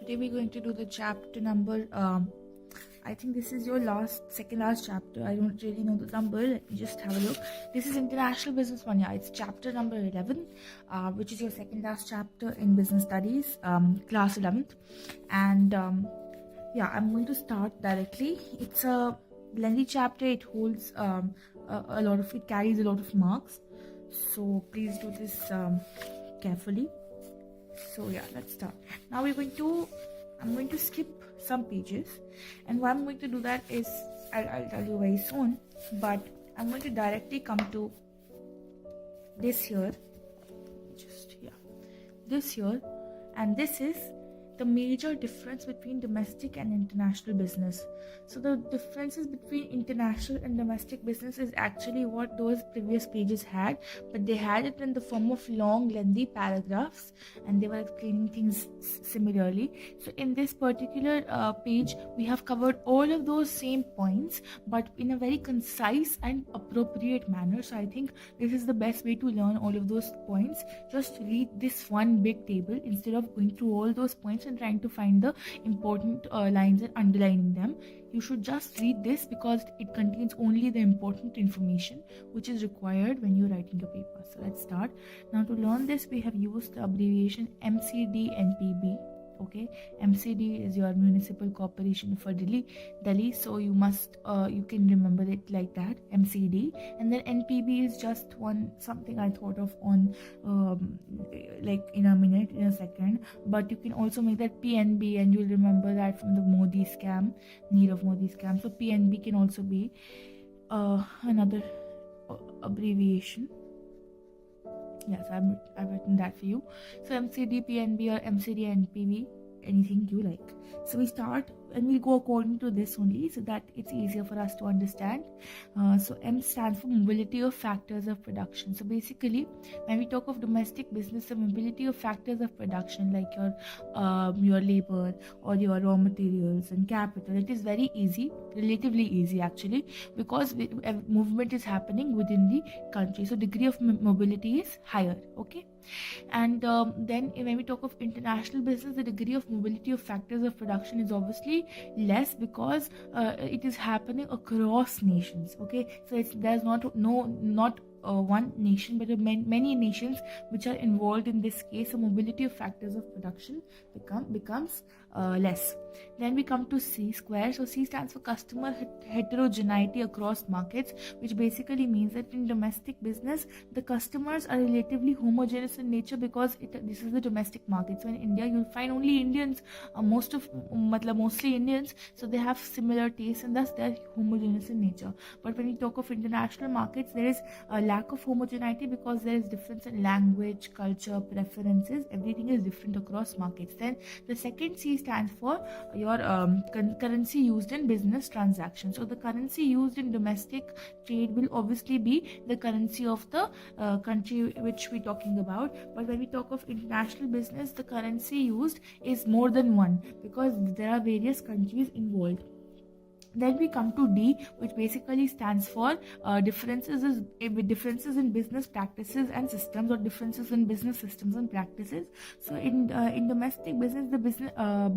today we're going to do the chapter number, I think this is your second last chapter. I don't really know the number. Let me just have a look. This is International Business 1. Yeah, it's chapter number 11, which is your second last chapter in Business Studies, class 11th. And yeah, I'm going to start directly. It's a lengthy chapter. It holds it carries a lot of marks. So please do this carefully. So yeah, let's start. Now I'm going to skip some pages, and why I'm going to do that is I'll tell you very soon, but I'm going to directly come to this here, this here, and this is the major difference between domestic and international business. So the differences between international and domestic business is actually what those previous pages had, but they had it in the form of long, lengthy paragraphs, and they were explaining things similarly. So in this particular page, we have covered all of those same points, but in a very concise and appropriate manner. So I think this is the best way to learn all of those points. Just read this one big table instead of going through all those points and trying to find the important lines and underlining them. You should just read this because it contains only the important information which is required when you're writing your paper. So let's start. Now to learn this, we have used the abbreviation MCDNPB. Okay, MCD is your Municipal Corporation for Delhi, so you can remember it like that, MCD. And then NPB is just something I thought of on like in a second, but you can also make that PNB, and you'll remember that from the Nirav Modi scam. So PNB can also be another abbreviation. Yes, I've written that for you. So MCD, PNB, or MCD, NPB, anything you like. So we start and we go according to this only, so that it's easier for us to understand. So M stands for mobility of factors of production. So basically, when we talk of domestic business, the mobility of factors of production, like your labor or your raw materials and capital, it is very easy, relatively easy actually, because movement is happening within the country. So degree of mobility is higher. Okay. And then when we talk of international business, the degree of mobility of factors of production is obviously less, because it is happening across nations. Okay, so there's not one nation, but many nations which are involved in this case. So mobility of factors of production becomes less. Then we come to C square. So C stands for customer heterogeneity across markets, which basically means that in domestic business, the customers are relatively homogeneous in nature, because this is the domestic market. So in India, you'll find only Indians, mostly Indians, so they have similar tastes, and thus they're homogeneous in nature. But when we talk of international markets, there is a lack of homogeneity, because there is difference in language, culture, preferences. Everything is different across markets. Then the second C stands for your currency used in business transactions. So the currency used in domestic trade will obviously be the currency of the country which we're talking about. But when we talk of international business, the currency used is more than one, because there are various countries involved. Then we come to D, which basically stands for differences in business practices and systems, or differences in business systems and practices. So in domestic business, the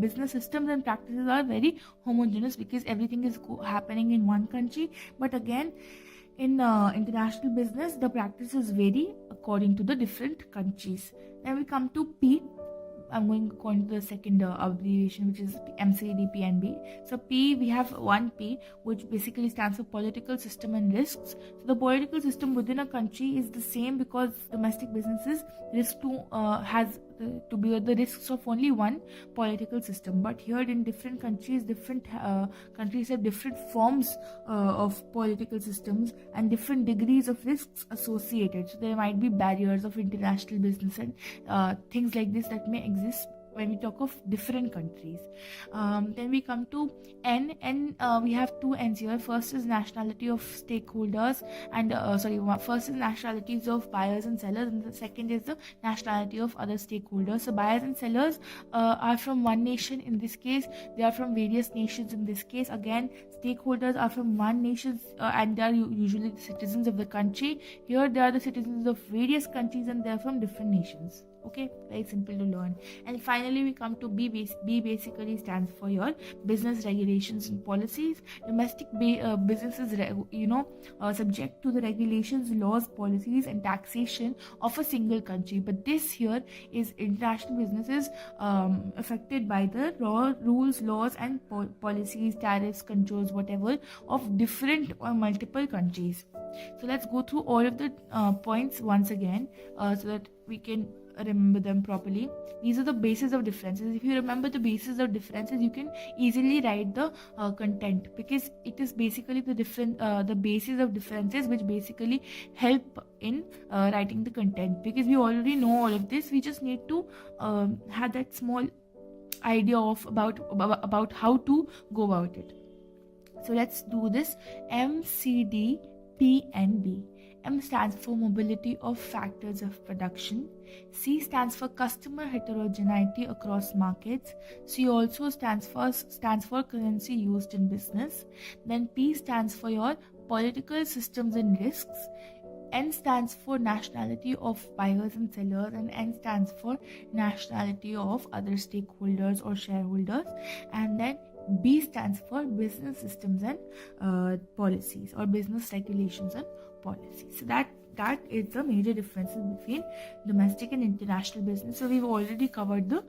business systems and practices are very homogeneous, because everything is happening in one country. But again, in international business, the practices vary according to the different countries. Then we come to P. I'm going according to the second abbreviation, which is MCD, PNB. So P, we have one P, which basically stands for political system and risks. So the political system within a country is the same, because domestic businesses has to bear the risks of only one political system. But here in different countries, countries have different forms of political systems and different degrees of risks associated. So there might be barriers of international business and things like this that may exist when we talk of different countries. Then we come to N. We have two N's here. First is nationality of stakeholders, and first is nationalities of buyers and sellers, and the second is the nationality of other stakeholders. So buyers and sellers are from one nation. In this case, they are from various nations. In this case, again, stakeholders are from one nation, and they are usually the citizens of the country. Here, they are the citizens of various countries, and they are from different nations. Okay, very simple to learn. And finally, finally we come to B. B basically stands for your business regulations and policies. Domestic businesses subject to the regulations, laws, policies and taxation of a single country, but this here is international businesses affected by the rules, laws and policies, tariffs, controls, whatever, of different or multiple countries. So let's go through all of the points once again so that we can remember them properly. These are the bases of differences. If you remember the bases of differences, you can easily write the content, because it is basically the bases of differences which basically help in writing the content, because we already know all of this. We just need to have that small idea of about how to go about it. So let's do this. MCD PNB. M stands for mobility of factors of production. C stands for customer heterogeneity across markets. C also stands for currency used in business. Then P stands for your political systems and risks. N stands for nationality of buyers and sellers, and N stands for nationality of other stakeholders or shareholders. And then B stands for business systems and policies, or business regulations and policies. So that is the major differences between domestic and international business. So we've already covered the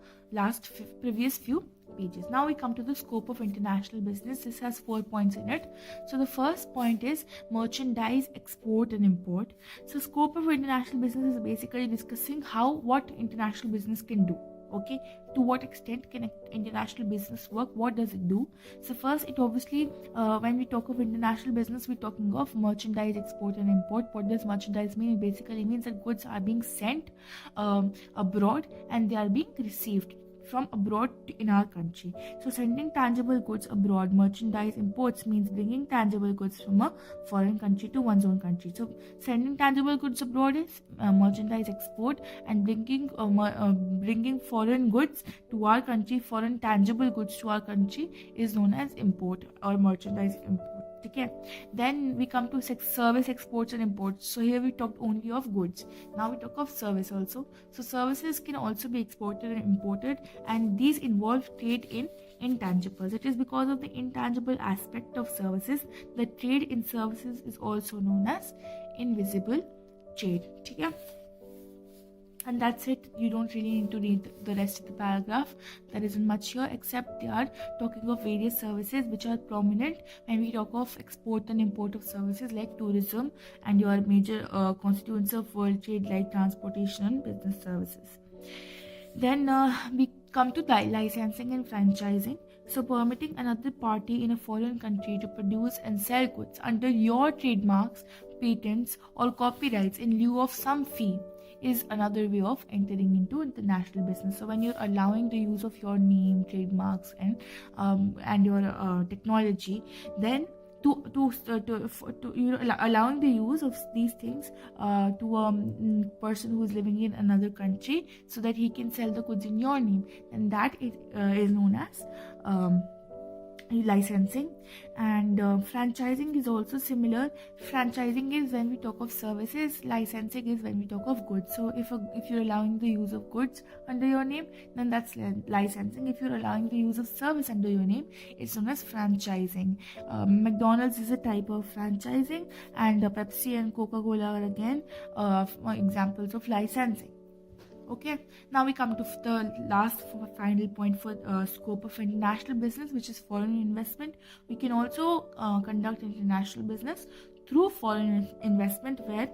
previous few pages. Now we come to the scope of international business. This has 4 points in it. So the first point is merchandise, export and import. So scope of international business is basically discussing what international business can do. Okay, to what extent can international business work? What does it do? So first, it obviously, when we talk of international business, we're talking of merchandise, export and import. What does merchandise mean? It basically means that goods are being sent abroad and they are being received from abroad in our country. So sending tangible goods abroad. Merchandise imports means bringing tangible goods from a foreign country to one's own country. So sending tangible goods abroad is merchandise export, and bringing foreign goods to our country, foreign tangible goods to our country, is known as import or merchandise import. Okay, then we come to service exports and imports. So here we talked only of goods. Now we talk of service also. So services can also be exported and imported, and these involve trade in intangibles. It is because of the intangible aspect of services that trade in services is also known as invisible trade. Okay? And that's it. You don't really need to read the rest of the paragraph. There isn't much here, except they are talking of various services which are prominent when we talk of export and import of services, like tourism and your major constituents of world trade like transportation and business services. Then we come to licensing and franchising. So permitting another party in a foreign country to produce and sell goods under your trademarks, patents or copyrights in lieu of some fee is another way of entering into international business. So when you're allowing the use of your name, trademarks and your technology, then allowing the use of these things to a person who is living in another country so that he can sell the goods in your name, and that is known as licensing. And franchising is also similar. Franchising is when we talk of services, licensing is when we talk of goods. So if you're allowing the use of goods under your name, then that's licensing. If you're allowing the use of service under your name, it's known as franchising. McDonald's is a type of franchising, and Pepsi and Coca-Cola are again examples of licensing. Okay, now we come to the last final point for scope of international business, which is foreign investment. We can also conduct international business through foreign investment, where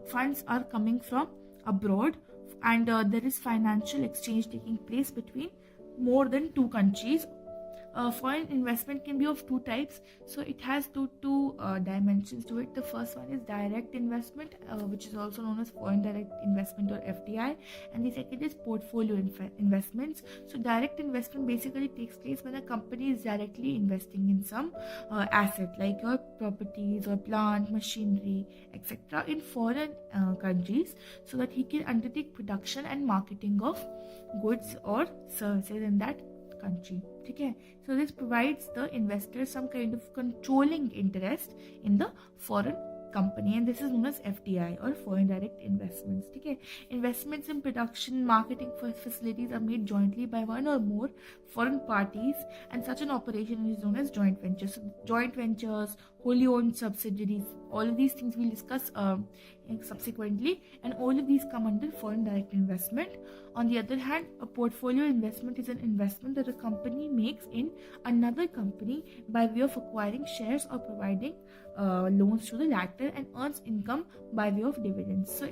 funds are coming from abroad, and there is financial exchange taking place between more than two countries. Foreign investment can be of two types, so it has two dimensions to it. The first one is direct investment, which is also known as foreign direct investment or FDI, and the second is portfolio investments. So direct investment basically takes place when a company is directly investing in some asset, like your properties or plant, machinery, etc., in foreign countries, so that he can undertake production and marketing of goods or services in that country. Okay, so this provides the investor some kind of controlling interest in the foreign company, and this is known as FDI or foreign direct investments. Okay, investments in production, marketing facilities are made jointly by one or more foreign parties, and such an operation is known as joint ventures. So joint ventures, wholly owned subsidiaries, all of these things we'll discuss subsequently, and all of these come under foreign direct investment. On the other hand, a portfolio investment is an investment that a company makes in another company by way of acquiring shares or providing loans to the latter, and earns income by way of dividends. So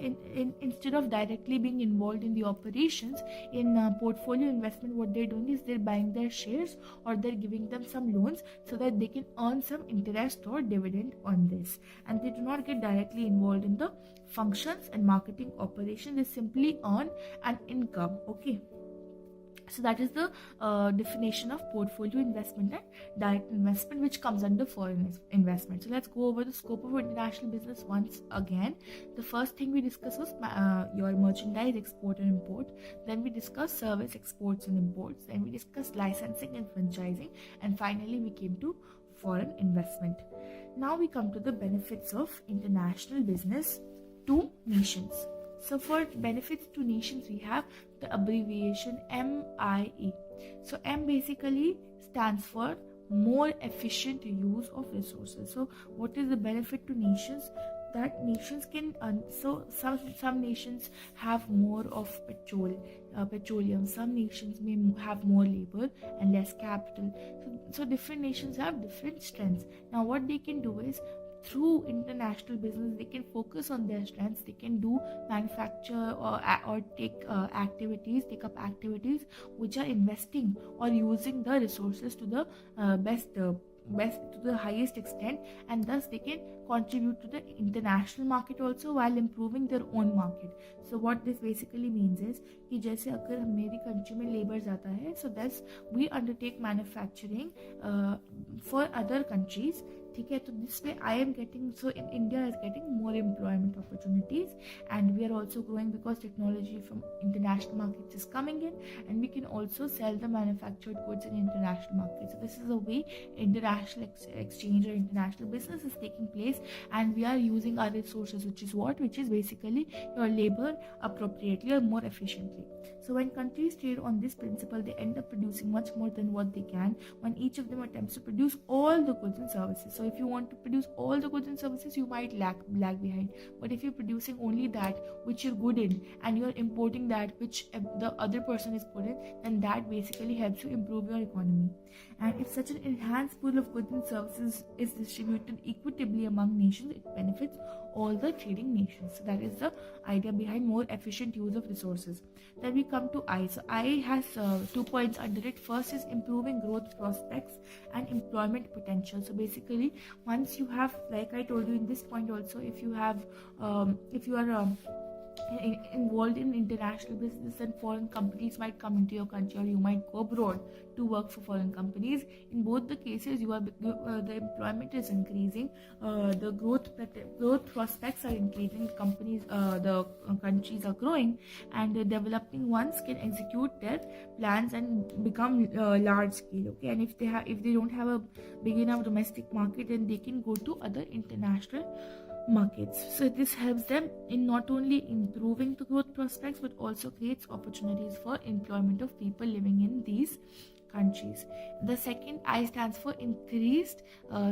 instead of directly being involved in the operations, in portfolio investment, what they're doing is they're buying their shares or they're giving them some loans so that they can earn some interest or dividend on this, and they do not get directly involved in the functions and marketing operation. They simply earn an income. Okay, so that is the definition of portfolio investment and direct investment, which comes under foreign investment. So let's go over the scope of international business once again. The first thing we discussed was your merchandise export and import. Then we discussed service exports and imports. Then we discussed licensing and franchising, and finally we came to foreign investment. Now we come to the benefits of international business to nations. So for benefits to nations, we have the abbreviation MIE. So M basically stands for more efficient use of resources. So what is the benefit to nations? That nations can so some nations have more of petroleum. Some nations may have more labor and less capital. So different nations have different strengths. Now what they can do is, through international business, they can focus on their strengths. They can do manufacture or take up activities which are investing or using the resources to the best to the highest extent, and thus they can contribute to the international market also while improving their own market. So what this basically means is कि जैसे अगर मेरी country में labor ज़्यादा है, so thus we undertake manufacturing for other countries. ठीक है, तो this way I am getting, so in India is getting more employment opportunities, and we are also growing because technology from international markets is coming in, and we can also sell the manufactured goods in international markets. So this is a way international exchange or international business is taking place, and we are using our resources, which is basically your labor appropriately or more efficiently. So when countries trade on this principle, they end up producing much more than what they can when each of them attempts to produce all the goods and services. So if you want to produce all the goods and services, you might lag behind. But if you're producing only that which you're good in, and you're importing that which the other person is good in, then that basically helps you improve your economy. And if such an enhanced pool of goods and services is distributed equitably among nations, it benefits all the trading nations. So that is the idea behind more efficient use of resources. Then we come to I. So I has 2 points under it. First is improving growth prospects and employment potential. So basically, once you have, like I told you in this point also, if you are involved in international business, and foreign companies might come into your country, or you might go abroad to work for foreign companies. In both the cases, the employment is increasing, the growth prospects are increasing, the countries are growing, and the developing ones can execute their plans and become large scale. Okay, and if they don't have a big enough domestic market, then they can go to other international markets. So this helps them in not only improving the growth prospects, but also creates opportunities for employment of people living in these countries. The second I stands for increased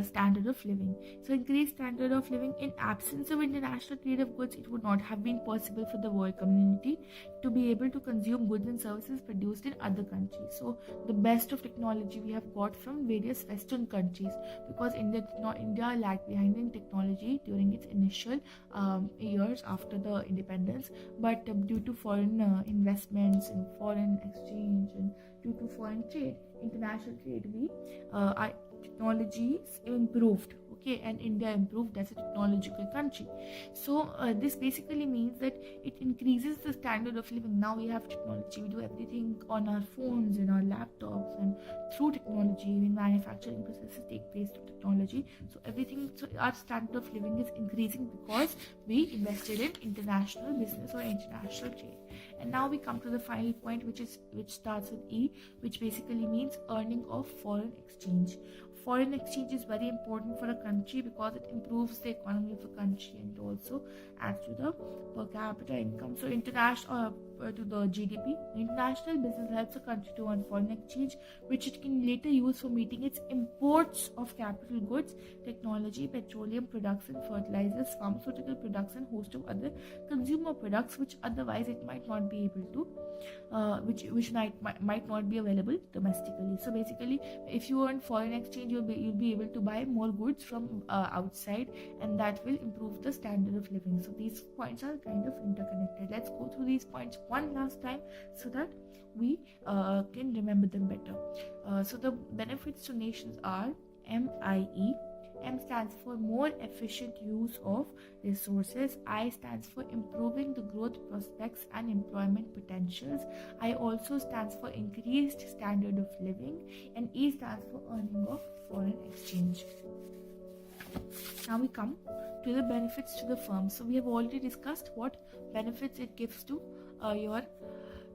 standard of living. So increased standard of living, in absence of international trade of goods, it would not have been possible for the world community to be able to consume goods and services produced in other countries. So the best of technology we have got from various Western countries, because India lagged behind in technology during its initial years after the independence, but due to foreign investments and foreign exchange, and due to foreign trade, international trade, our technologies improved. Okay, and India improved as a technological country. So this basically means that it increases the standard of living. Now we have technology, we do everything on our phones and our laptops, and through technology, even manufacturing processes take place through technology. So our standard of living is increasing because we invested in international business or international trade. And now we come to the final point, which starts with E, which basically means earning of foreign exchange. Foreign exchange is very important for a country because it improves the economy of a country and also adds to the per capita income. So international to the GDP. International business helps a country to earn foreign exchange, which it can later use for meeting its imports of capital goods, technology, petroleum products and fertilizers, pharmaceutical products, and host of other consumer products which otherwise it might not be able to, which might not be available domestically. So basically, if you earn foreign exchange, you'll be able to buy more goods from outside, and that will improve the standard of living. So these points are kind of interconnected. Let's go through these points one last time so that we can remember them better. So the benefits to nations are MIE. M stands for more efficient use of resources. I stands for improving the growth prospects and employment potentials. I also stands for increased standard of living. And E stands for earning of foreign exchange. Now we come to the benefits to the firm. So we have already discussed what benefits it gives to your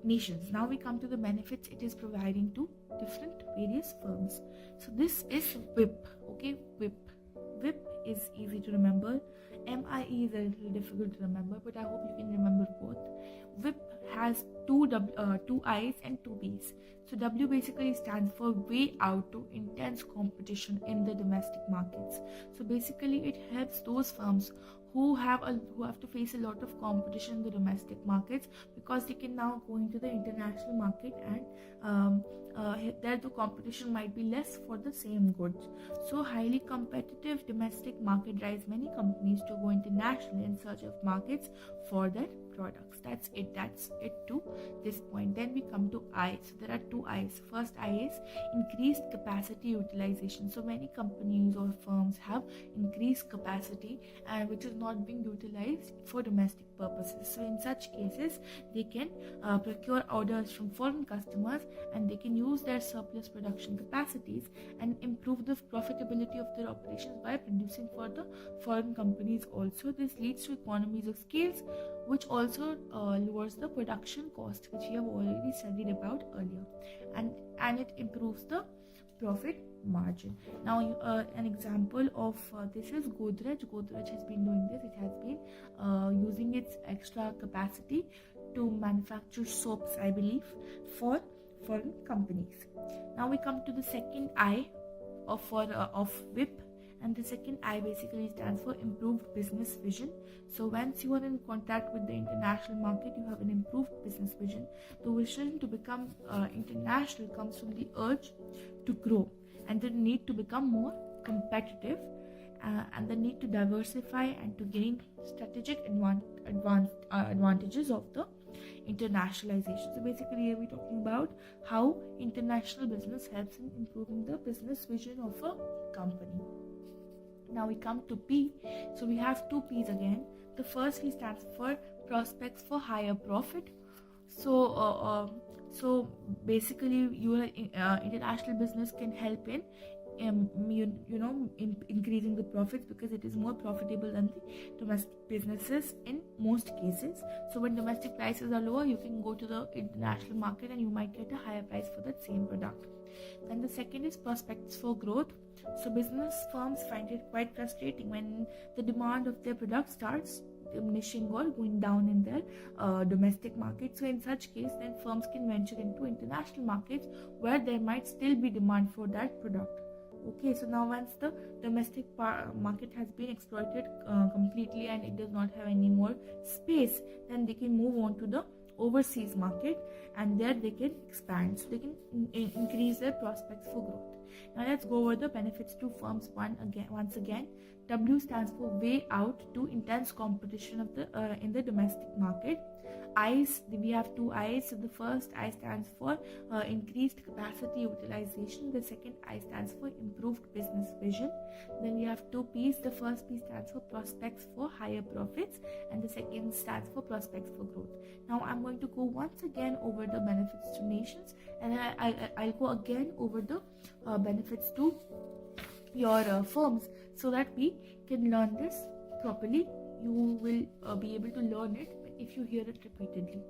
nations. Now we come to the benefits it is providing to different various firms. So this is WIP. Okay, WIP. WIP is easy to remember. MIE is a little difficult to remember, but I hope you can remember both. WIP has two I's and two B's. So W basically stands for way out to intense competition in the domestic markets. So basically it helps those firms who have to face a lot of competition in the domestic markets, because they can now go into the international market, and there the competition might be less for the same goods. So highly competitive domestic market drives many companies to go international in search of markets for their products. That's it to this point. Then we come to I. So there are two I's. First I is increased capacity utilization. So many companies or firms have increased capacity and which is not being utilized for domestic purposes. So in such cases, they can procure orders from foreign customers, and they can use their surplus production capacities and improve the profitability of their operations by producing for the foreign companies also. This leads to economies of scales, which also lowers the production cost, which we have already studied about earlier, and it improves the profit margin. Now an example of this is Godrej. Godrej has been doing this. It has been using its extra capacity to manufacture soaps, I believe, for foreign companies. Now we come to the second I of WIP, and the second I basically stands for improved business vision. So once you are in contact with the international market, you have an improved business vision. The vision to become international comes from the urge to grow and the need to become more competitive, and the need to diversify and to gain strategic advantages of the internationalization. So basically here we're talking about how international business helps in improving the business vision of a company. Now we come to P. So we have two P's again. The first P stands for prospects for higher profit. So basically your international business can help in increasing the profits, because it is more profitable than the domestic businesses in most cases. So when domestic prices are lower, you can go to the international market and you might get a higher price for that same product. Then the second is prospects for growth. So business firms find it quite frustrating when the demand of their product starts diminishing or going down in their domestic market. So in such case, then firms can venture into international markets where there might still be demand for that product. Okay, so now once the domestic market has been exploited completely and it does not have any more space, then they can move on to the overseas market, and there they can expand, so they can increase their prospects for growth. Now let's go over the benefits to firms once again. W stands for way out to intense competition of the in the domestic market. I's, we have two I's. So the first I stands for increased capacity utilization. The second I stands for improved business vision. Then we have two P's. The first P stands for prospects for higher profits, and the second stands for prospects for growth. Now I'm going to go once again over the benefits to nations, and I'll go again over the benefits to your firms, so that we can learn this properly. You will be able to learn it if you hear it repeatedly.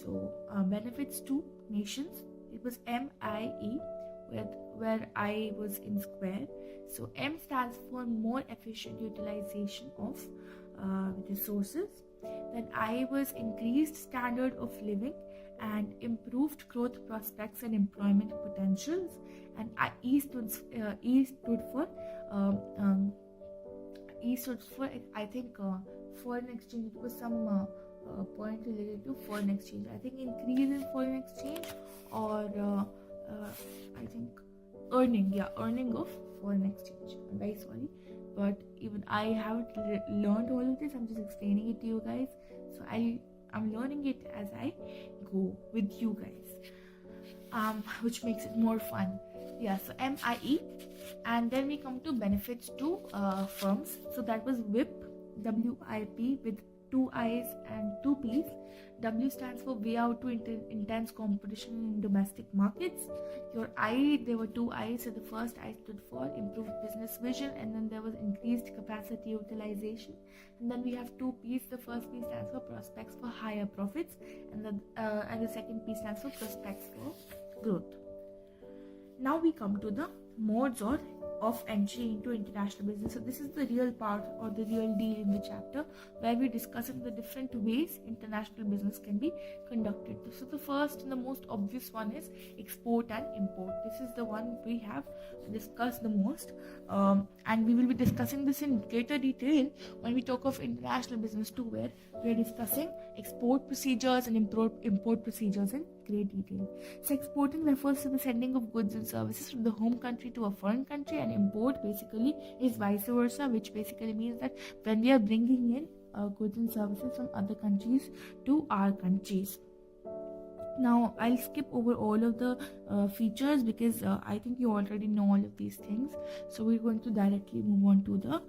So benefits to nations, it was MIE, where I was in square. So M stands for more efficient utilization of resources. Then I was increased standard of living and improved growth prospects and employment potentials. And E stood for I think foreign exchange. It was some point related to foreign exchange. I think increase in foreign exchange, or I think earning of foreign exchange. I'm very sorry, but even I haven't learned all of this. I'm just explaining it to you guys. So I'm learning it as I go with you guys, which makes it more fun. Yeah, so MIE. And then we come to benefits to firms. So that was WIP, WIP, with 2 I's and 2 P's. W stands for way out to intense competition in domestic markets. Your I, there were 2 I's. So the first I stood for improved business vision, and then there was increased capacity utilization. And then we have 2 P's. The first P stands for prospects for higher profits, and the second P stands for prospects for growth. Now we come to the modes of entry into international business. So this is the real part, or the real deal in the chapter, where we're discussing the different ways international business can be conducted. So the first and the most obvious one is export and import. This is the one we have discussed the most, and we will be discussing this in greater detail when we talk of international business too, where we are discussing export procedures and import procedures in great detail. So exporting refers to the sending of goods and services from the home country to a foreign country, and import basically is vice versa, which basically means that when we are bringing in goods and services from other countries to our countries. Now I'll skip over all of the features because I think you already know all of these things. So we're going to directly move on to the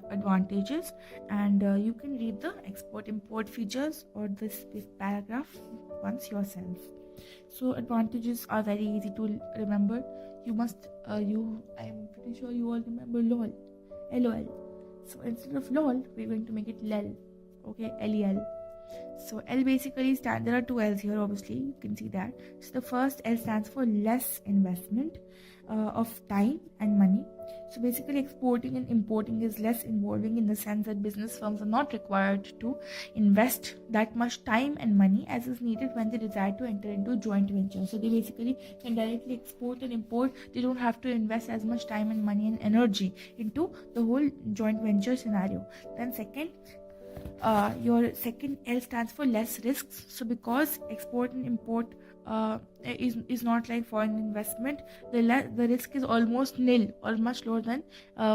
advantages, and you can read the export import features or this paragraph once yourself. So advantages are very easy to remember. I'm pretty sure you all remember LOL. So instead of LOL, we're going to make it LEL. Okay, LEL. So L basically stands, there are 2 L's here, obviously you can see that. So the first L stands for less investment of time and money. So basically exporting and importing is less involving, in the sense that business firms are not required to invest that much time and money as is needed when they desire to enter into joint venture. So they basically can directly export and import. They don't have to invest as much time and money and energy into the whole joint venture scenario. Then second, your second L stands for less risks. So because export and import is not like foreign investment, the risk is almost nil or much lower than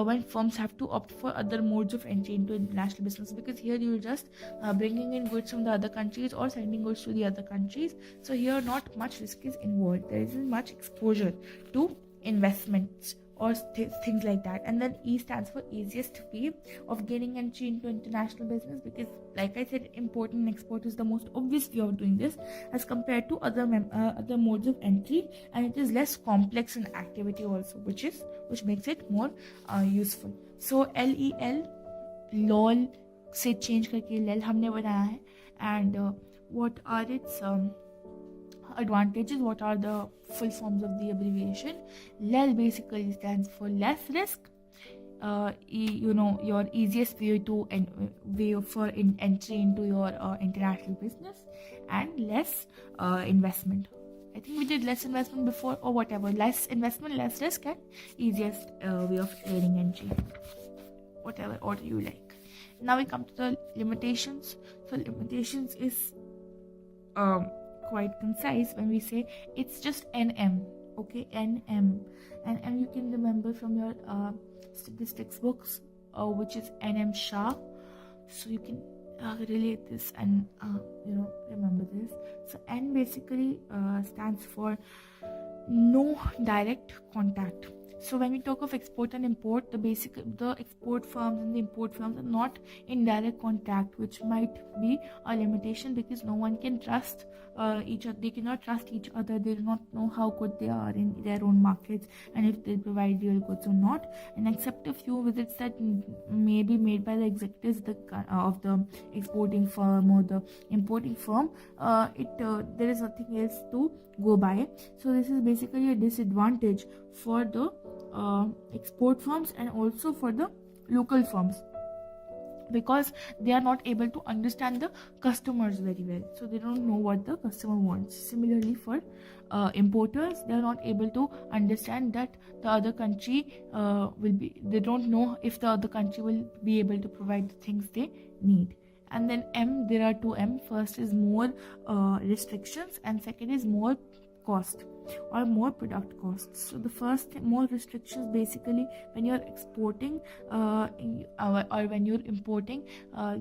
when firms have to opt for other modes of entry into international business, because here you're just bringing in goods from the other countries or sending goods to the other countries. So here not much risk is involved. There isn't much exposure to investments or things like that. And then E stands for easiest way of gaining entry into international business, because like I said, import and export is the most obvious way of doing this as compared to other modes of entry, and it is less complex in activity also, which makes it more useful. So LEL, LOL से change करके LEL हमने बनाया है. And what are its advantages? What are the full forms of the abbreviation? LEL basically stands for less risk, your easiest way to entry into your international business, and less investment. I think we did less investment before, or whatever. Less investment, less risk, and easiest way of gaining entry. Whatever order you like. Now we come to the limitations. So limitations is quite concise when we say it's just NM. Okay, NM. And you can remember from your statistics books, which is NM Shah. So you can relate this and remember this. So N basically stands for no direct contact. So when we talk of export and import, the export firms and the import firms are not in direct contact, which might be a limitation because no one can trust each other. They cannot trust each other. They do not know how good they are in their own markets and if they provide real goods or not. And except a few visits that may be made by the executives of the exporting firm or the importing firm, there is nothing else to go by. So this is basically a disadvantage for the export firms and also for the local firms, because they are not able to understand the customers very well, so they don't know what the customer wants. Similarly for importers, they are not able to understand that the other country they don't know if the other country will be able to provide the things they need. And then there are two M. First is more restrictions, and second is more cost or more product costs. So the first, more restrictions, basically when you're exporting or when you're importing,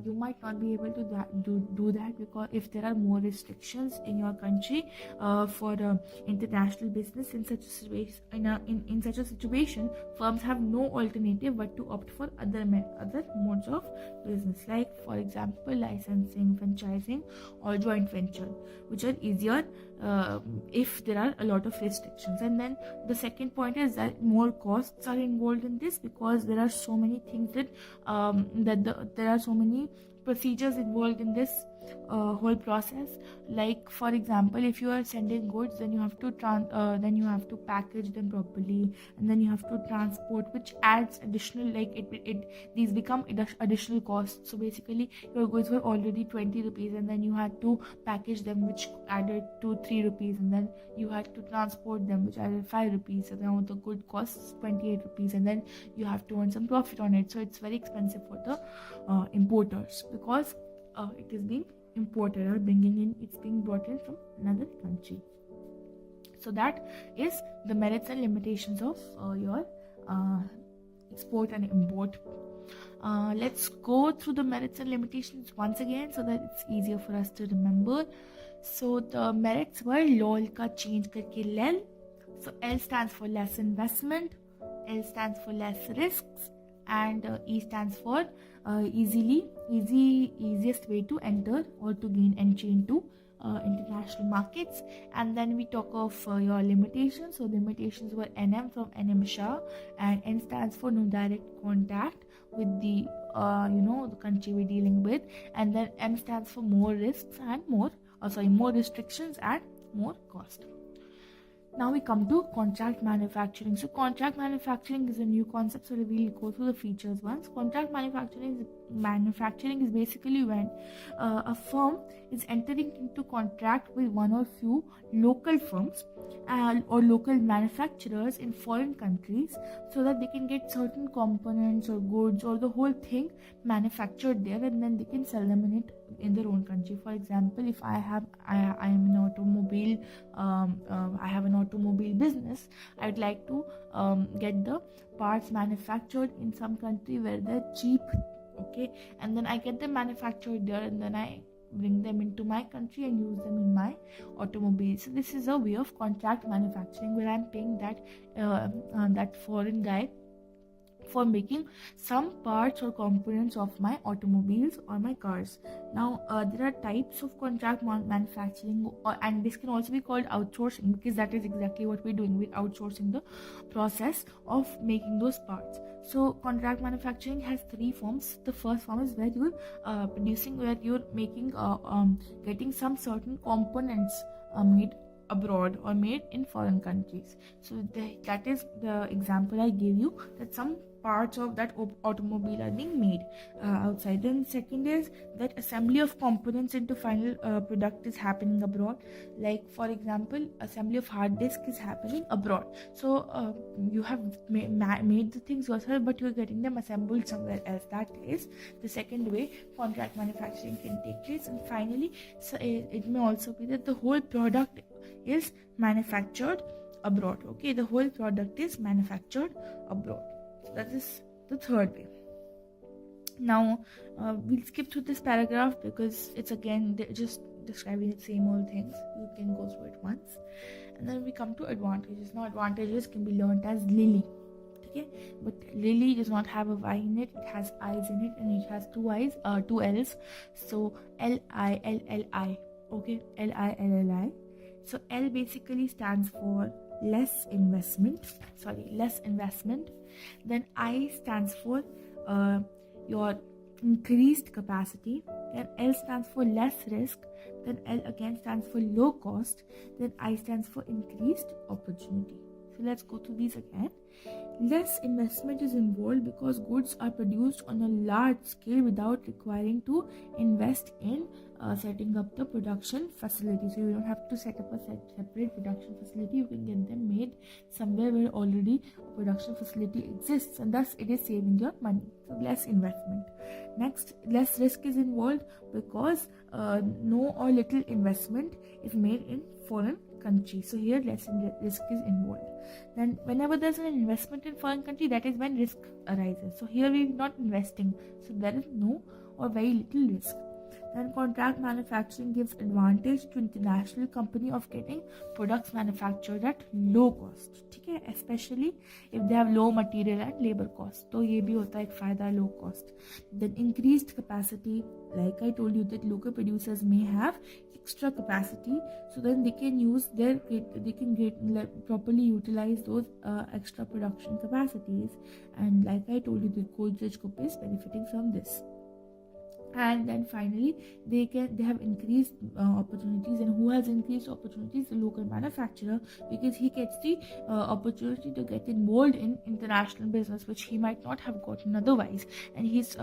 you might not be able to do that, because if there are more restrictions in your country for international business, in such a situation, in such a situation, firms have no alternative but to opt for other modes of business, like for example licensing, franchising, or joint venture, which are easier if there are a lot of restrictions. And then the second point is that more costs are involved in this, because there are so many things that there are so many procedures involved in this whole process. Like for example, if you are sending goods, then you have to package them properly, and then you have to transport, which adds additional, these become additional costs. So basically your goods were already 20 rupees, and then you had to package them, which added to 3 rupees, and then you had to transport them, which added 5 rupees. So now the good costs 28 rupees, and then you have to earn some profit on it. So it's very expensive for the importers, because it is being imported or it's being brought in from another country. So that is the merits and limitations of your export and import. Let's go through the merits and limitations once again, so that it's easier for us to remember. So the merits were LOL ka change karke LEL. So L stands for less investment, L stands for less risks, and E stands for easiest way to enter or to gain entry into international markets. And then we talk of your limitations. So limitations were NM from NM Shah, and N stands for no direct contact with the the country we're dealing with, and then M stands for more risks and more restrictions and more cost. Now we come to contract manufacturing. So contract manufacturing is a new concept, so we'll go through the features once. Contract manufacturing is basically when a firm is entering into contract with one or few local firms or local manufacturers in foreign countries, so that they can get certain components or goods or the whole thing manufactured there, and then they can sell them in their own country. For example, if I am an automobile, I have an automobile business, I would like to get the parts manufactured in some country where they're cheap, okay, and then I get them manufactured there, and then I bring them into my country and use them in my automobile. So this is a way of contract manufacturing, where I'm paying that foreign guy for making some parts or components of my automobiles or my cars. Now there are types of contract manufacturing, and this can also be called outsourcing, because that is exactly what we're doing. We're outsourcing the process of making those parts. So contract manufacturing has three forms. The first form is where you're making getting some certain components made abroad or made in foreign countries. So that is the example I gave you, that some parts of that automobile are being made outside. Then second is that assembly of components into final product is happening abroad. Like for example, assembly of hard disk is happening abroad. So you have made the things yourself, but you're getting them assembled somewhere else. That is the second way contract manufacturing can take place. And finally, so it may also be that the whole product is manufactured abroad. Okay, the whole product is manufactured abroad. So that is the third way. Now we'll skip through this paragraph because it's again just describing the same old things. You can go through it once. And then we come to advantages. Now advantages can be learned as Lily. Okay, but Lily does not have a Y in it. It has I's in it, and it has two L's. So Lilli. Okay, Lilli. So L basically stands for less investment. Then I stands for your increased capacity. Then L stands for less risk. Then L again stands for low cost. Then I stands for increased opportunity. So let's go through these again. Less investment is involved because goods are produced on a large scale without requiring to invest in setting up the production facility. So you don't have to set up a separate production facility. You can get them made somewhere where already a production facility exists, and thus it is saving your money. So less investment. Next, less risk is involved because no or little investment is made in foreign country. So here less risk is involved. Then whenever there's an investment in foreign country, that is when risk arises. So here we're not investing, so there is no or very little risk. Then contract manufacturing gives advantage to international company of getting products manufactured at low cost. ठीक है, especially if they have low material and labor cost. तो ये भी होता है एक फायदा low cost. Then increased capacity, like I told you that local producers may have extra capacity, so then they can properly utilize those extra production capacities, and like I told you, the Godrej Group is benefiting from this. And then finally they have increased opportunities. And who has increased opportunities? The local manufacturer, because he gets the opportunity to get involved in international business, which he might not have gotten otherwise, and he's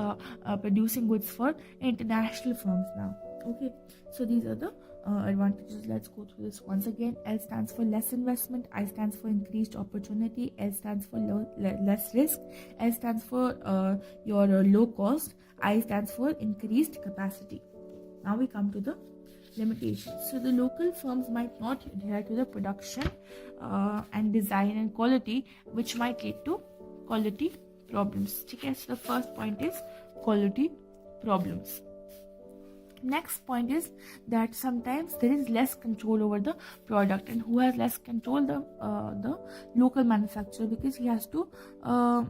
producing goods for international firms now. Okay, so these are the advantages. Let's go through this once again. L stands for less investment, I stands for increased opportunity, L stands for less risk, L stands for your low cost, I stands for increased capacity. Now we come to the limitations. So the local firms might not adhere to the production and design and quality, which might lead to quality problems. Okay, so the first point is quality problems. Next point is that sometimes there is less control over the product. And who has less control? The local manufacturer, because he has to follow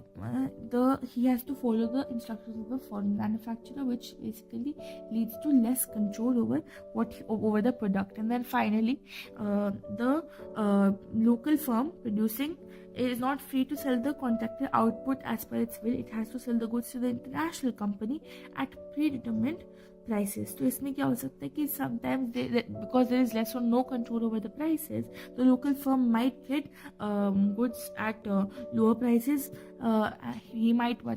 the instructions of the foreign manufacturer, which basically leads to less control over the product. And then finally the local firm producing is not free to sell the contracted output as per its will. It has to sell the goods to the international company at predetermined prices. तो इसमें क्या हो सकता है कि sometimes because there is less or no control over the prices, the local firm might get goods at lower prices. He might be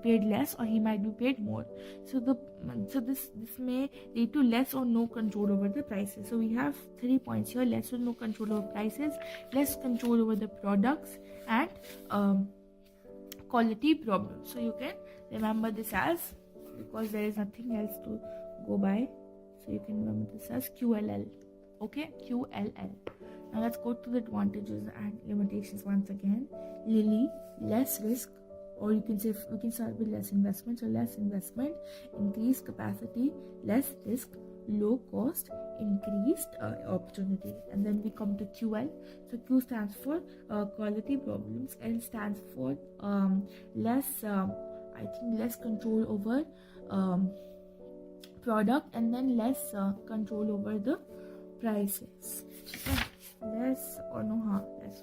paid less, or he might be paid more. So this may lead to less or no control over the prices. So we have 3 points here: less or no control over prices, less control over the products, and quality problems. So you can remember this as, because there is nothing else to go by, so you can remember this as QLL. Okay, QLL. Now let's go to the advantages and limitations once again. Lily, less risk, or we can start with less investment. So less investment, increased capacity, less risk, low cost, increased opportunity. And then we come to QL. So Q stands for quality problems. L stands for less control over product, and then less control over the prices. Less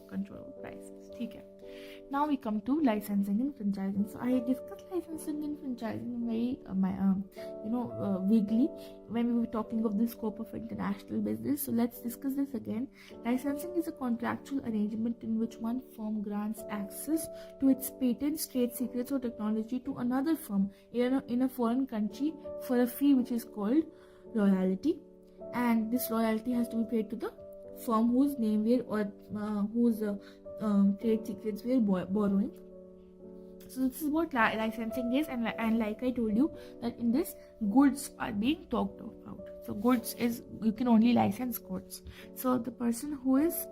control over prices. Okay. Now we come to licensing and franchising. So I discussed licensing and franchising very vaguely when we were talking of the scope of international business. So let's discuss this again. Licensing is a contractual arrangement in which one firm grants access to its patents, trade secrets, or technology to another firm in a foreign country for a fee which is called royalty, and this royalty has to be paid to the firm whose name whose trade secrets we are borrowing. So this is what licensing is, and like I told you that in this, goods are being talked about. So goods is, you can only license goods. So the person who is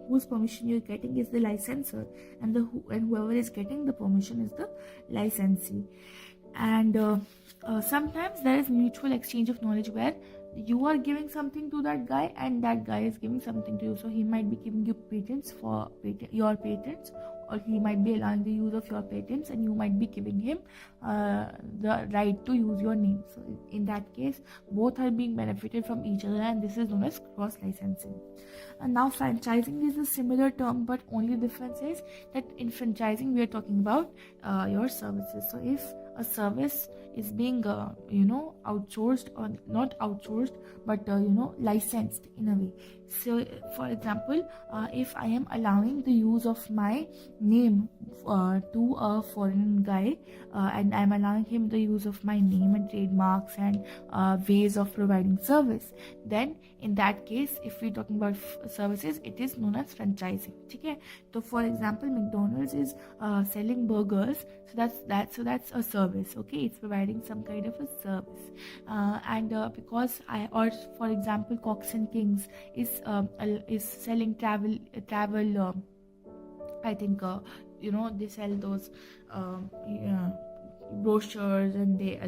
whose permission you're getting is the licensor, and whoever is getting the permission is the licensee. And sometimes there is mutual exchange of knowledge where you are giving something to that guy and that guy is giving something to you. So he might be giving you patents for your patents, or he might be allowing the use of your patents, and you might be giving him the right to use your name. So in that case, both are being benefited from each other, and this is known as cross licensing. And now franchising is a similar term, but only difference is that in franchising we are talking about your services. So if a service is being outsourced, or not outsourced, but licensed in a way. So for example, if I am allowing the use of my name to a foreign guy, and I'm allowing him the use of my name and trademarks and ways of providing service, then in that case, if we're talking about services, it is known as franchising. Okay? So for example, McDonald's is selling burgers, so that's a service. Okay, it's providing some kind of a service, because for example, Cox and Kings is selling travel. I think they sell those brochures, and they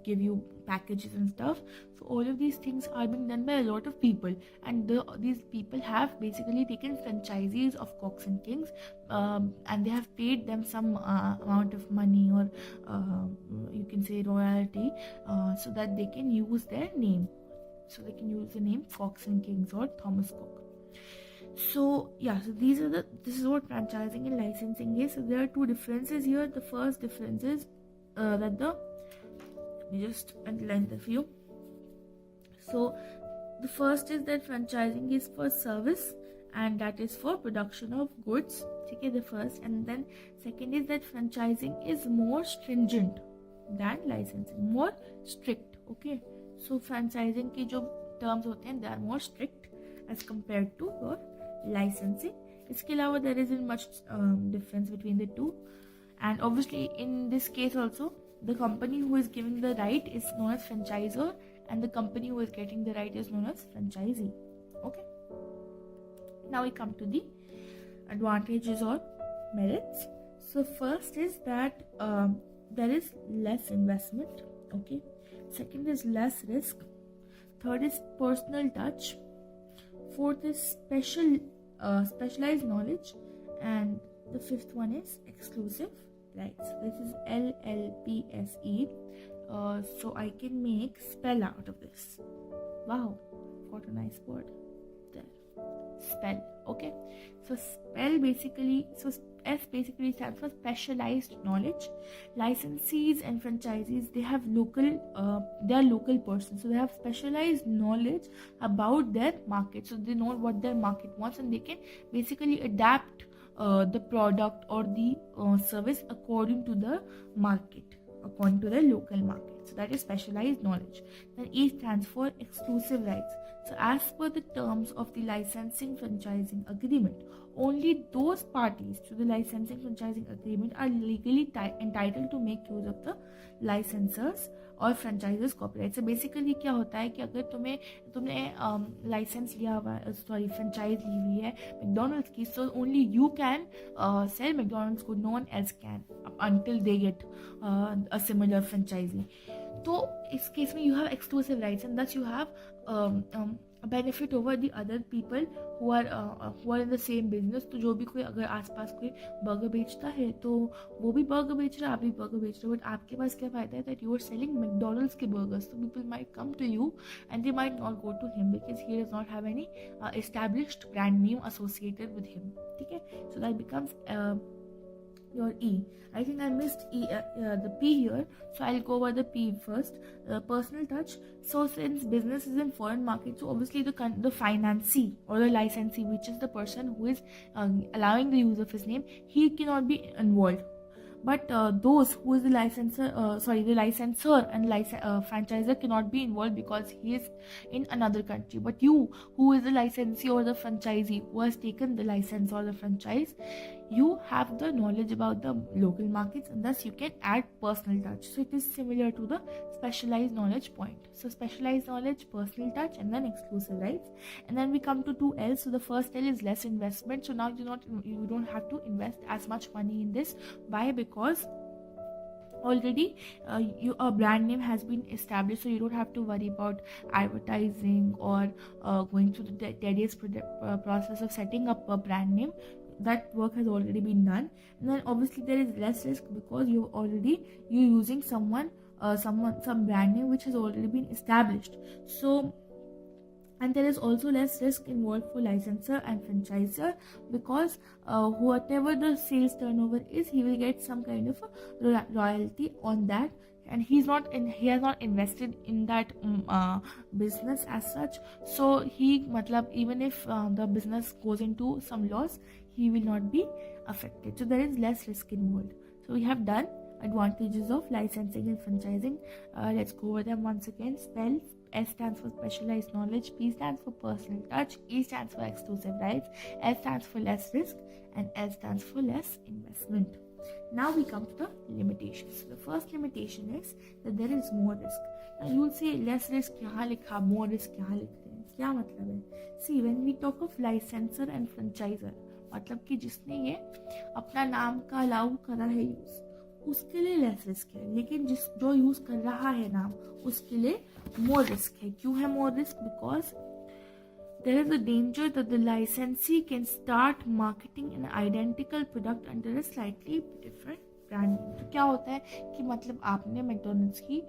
give you packages and stuff. So all of these things are being done by a lot of people, and these people have basically taken franchisees of Cox and Kings, and they have paid them some amount of money, or you can say royalty, so that they can use their name. So they can use the name Cox and Kings or Thomas Cook. So this is what franchising and licensing is. So there are two differences here. The first difference is let me just underline the few. So the first is that franchising is for service, and that is for production of goods. Okay, the first. And then second is that franchising is more stringent than licensing, more strict. Okay, so franchising के जो terms होते हैं, they are more strict as compared to your licensing. इसके अलावा there isn't much difference between the two, and obviously in this case also, the company who is giving the right is known as franchisor, and the company who is getting the right is known as franchisee. Okay, now we come to the advantages or merits. So first is that there is less investment. Okay, second is less risk, third is personal touch, fourth is specialized knowledge, and the fifth one is exclusive rights. This is LLPSE. So I can make spell out of this. Wow, got a nice word there. Spell. Okay, so spell basically, S basically stands for specialized knowledge. Licensees and franchisees, they are local persons, so they have specialized knowledge about their market. So they know what their market wants, and they can basically adapt the product or the service according to the market, according to the local market. So that is specialized knowledge. Then E stands for exclusive rights. So as per the terms of the licensing franchising agreement, only those parties to the licensing franchising agreement are legally entitled to make use of the licensors और franchises copyright. So basically क्या होता है कि अगर तुमने licence लिया हुआ है, फ्रेंचाइज ली हुई है मैकडोनल्ड्स की, so only you can sell McDonald's good, no one else can until they get a similar franchisee. तो इस केस में you have exclusive rights, and thus you have a benefit over the other people who are in the same business. तो जो भी कोई अगर आसपास कोई बर्गर बेचता है, तो वो भी बर्गर बेच रहा है, आप भी बर्गर बेच रहे हो, बट आपके पास क्या फायदा है that you are selling McDonald's के burgers. So people might come to you and they might not go to him because he does not have any established brand name associated with him. ठीक है, so that becomes your E. I think I missed the P here, so I'll go over the P first. Personal touch. So since business is in foreign market, so obviously the financee or the licensee, which is the person who is allowing the use of his name, he cannot be involved. But those who is the licensor and franchisor cannot be involved because he is in another country. But you, who is the licensee or the franchisee, who has taken the license or the franchise, you have the knowledge about the local markets, and thus you can add personal touch. So it is similar to the specialized knowledge point. So specialized knowledge, personal touch, and then exclusive rights. And then we come to 2 L's. So the first L is less investment. So now you don't have to invest as much money in this. Why? Because already a brand name has been established, so you don't have to worry about advertising or going through the tedious process of setting up a brand name. That work has already been done. And then obviously there is less risk because you're using some brand name which has already been established. So, and there is also less risk involved for licensor and franchisor, because whatever the sales turnover is, he will get some kind of a royalty on that, and he has not invested in that business as such. So even if the business goes into some loss, he will not be affected. So there is less risk involved. So we have done advantages of licensing and franchising. Let's go over them once again. Spell. S stands for specialized knowledge, P stands for personal touch, E stands for exclusive rights, S stands for less risk, and L stands for less investment. Now we come to the limitations. The first limitation is that there is more risk. Now you will say less risk yahan likha, more risk yahan likh rahe hain. Kya matlab hai? See, when we talk of licensor and franchisor, मतलब कि जिसने ये अपना नाम का allow करा है use, उसके लिए लेस रिस्क है, लेकिन जो यूज कर रहा है नाम, उसके लिए मोर रिस्क है. क्यों है more risk? Because there is a danger that the licensee can start marketing an identical product under a slightly different brand name. तो क्या होता है कि मतलब आपने मैकडॉनल्ड्स की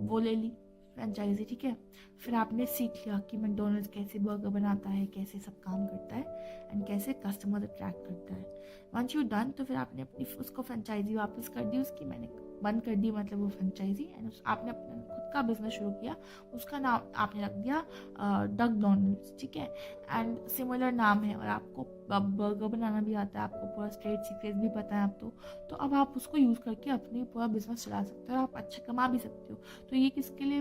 वो ले ली फ्रेंचाइजी, ठीक है, फिर आपने सीख लिया कि मैकडॉनल्ड्स कैसे बर्गर बनाता है, कैसे सब काम करता है, एंड कैसे कस्टमर अट्रैक्ट करता है. वंस यू डन, तो फिर आपने अपनी उसको फ्रेंचाइजी वापस कर दी, उसकी मैंने बंद कर दी, मतलब वो फ्रेंचाइजी, एंड आपने अपना खुद का बिजनेस शुरू किया, उसका नाम आपने रख दिया डग डॉनल्ड्स, ठीक है, एंड सिमिलर नाम है, और आपको बर्गर बनाना भी आता है, आपको पूरा स्ट्रेट सीक्रेट भी पता है आप तो अब आप उसको यूज़ करके अपनी पूरा बिजनेस चला सकते हो, आप अच्छा कमा भी सकते हो. तो ये किसके लिए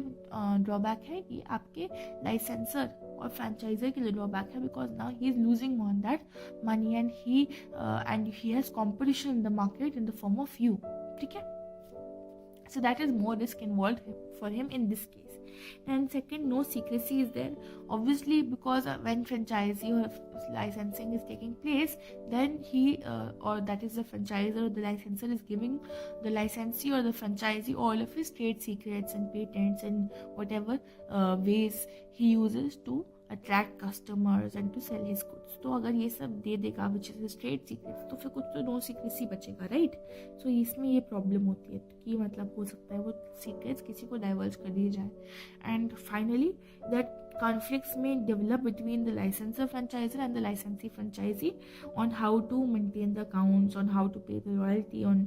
ड्रॉबैक है? ये आपके लाइसेंसर और फ्रेंचाइजर के लिए ड्रॉबैक है, because now he is losing on that money, and he has competition in the market in the form of you, ठीक है. So that is more risk involved for him in this case. And second, no secrecy is there, obviously, because when franchisee or licensing is taking place, then he or that is the franchisor or the licensor is giving the licensee or the franchisee all of his trade secrets and patents and whatever ways he uses to attract customers and to sell his goods. तो अगर ये सब दे देगा which is trade secrets, तो फिर कुछ तो no secrecy बचेगा, राइट. सो इसमें ये प्रॉब्लम होती है कि मतलब हो सकता है वो सीक्रेट्स किसी को डाइवर्ज कर दिए जाए. And finally that conflicts may develop between the licensor franchisor and the licensee franchisee on how to maintain the accounts, on how to pay the royalty, on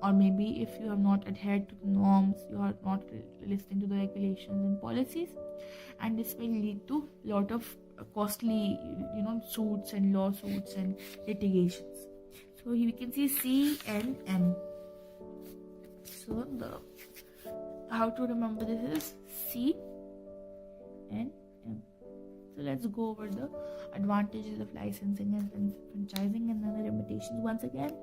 or maybe if you have not adhered to the norms, you are not listening to the regulations and policies, and this may lead to lot of costly suits and lawsuits and litigations. So here we can see C and M. So the how to remember this is C and M. So let's go over the advantages of licensing and franchising and then the limitations once again.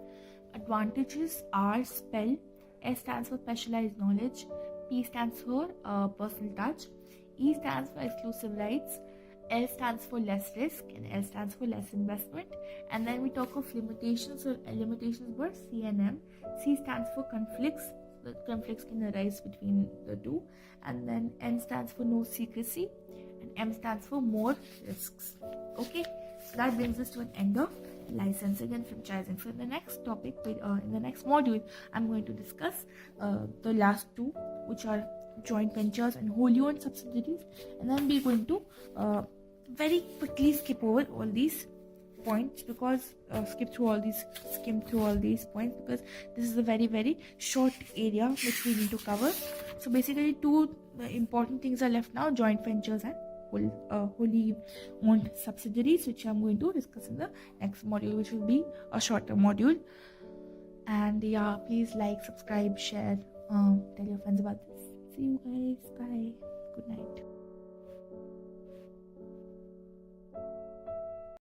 Advantages are spell. S stands for specialized knowledge, P stands for personal touch, E stands for exclusive rights, L stands for less risk, and L stands for less investment. And then we talk of limitations. So limitations were C and M. C stands for conflicts. The conflicts can arise between the two. And then N stands for no secrecy, and M stands for more risks. Okay, so that brings us to an end of licensing and franchising. So in the next topic, in the next module, I'm going to discuss the last two, which are joint ventures and wholly owned subsidiaries, and then we're going to very quickly skip over all these points because skim through all these points because this is a very very short area which we need to cover. So basically two important things are left now: joint ventures and wholly owned subsidiaries, which I'm going to discuss in the next module, which will be a shorter module. And yeah, please like, subscribe, share, tell your friends about this. See you guys. Bye. Good night.